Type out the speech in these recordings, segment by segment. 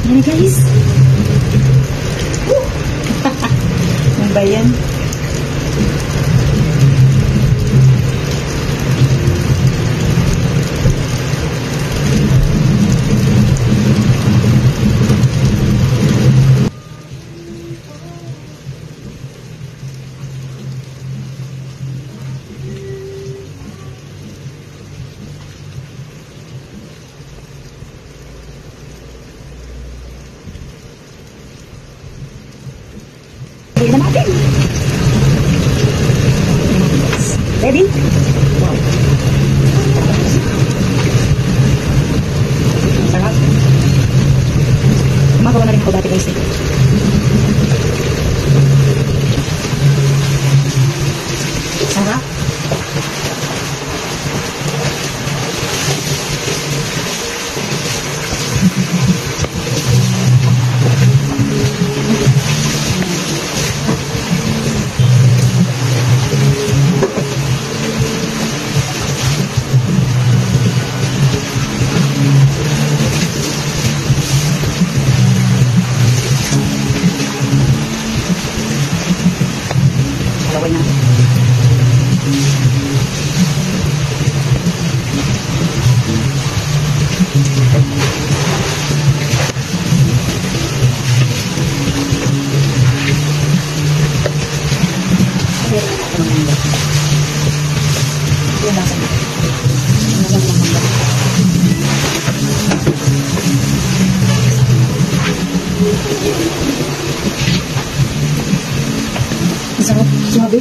Yan guys. Ano ba yan? Ready na natin. Ready? Wow. Sarap. Gumagawa na rin ako dati guys. Sarap. Laway na. Sarap, sabi.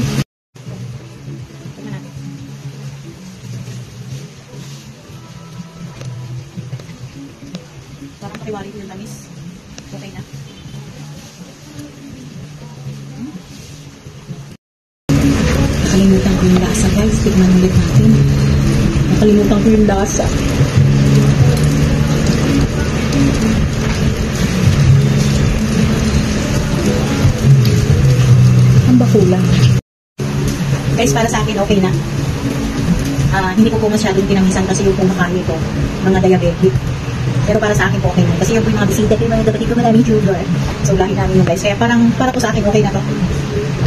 Tingnan natin. Parang pakiwari ko yung tamis. Okay na. Nakalimutan ko yung lasa guys. Tignan ulit natin. Nakalimutan ko yung lasa. Ang bakula. Guys, para sa akin okay na. Hindi ko po masyadong pinamisan kasi yung kumakain ko, mga diabetic. Pero para sa akin po okay na. Kasi yung po yung mga bisita, yung mga kapatid ko maraming sugar. So, lahi namin yung guys. Kaya parang, para po sa akin okay na to.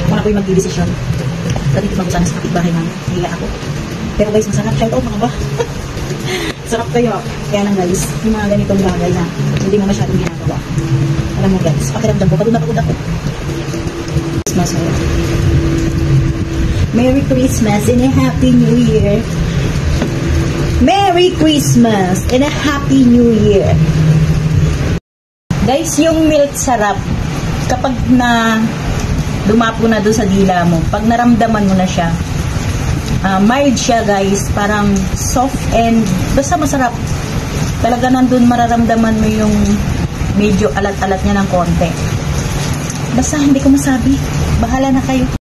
Kung ako yung magdidesisyon. Dati ko sana sa kapitbahay namin. Hila ako. Pero guys, masarap. Shout out mga ba? Sarap kayo. Kaya lang guys, yung mga ganitong bagay na hindi mo masyadong ginagawa. Alam mo guys, pakiramdam ko, pagod na pagod ako. Masarap. Merry Christmas and a Happy New Year. Merry Christmas and a Happy New Year. Guys, yung milk sarap, kapag na dumapo na doon sa dila mo, pag naramdaman mo na siya, mild siya guys, parang soft and basta masarap. Talaga nandun mararamdaman mo yung medyo alat-alat niya ng konti. Basta hindi ko masabi. Bahala na kayo.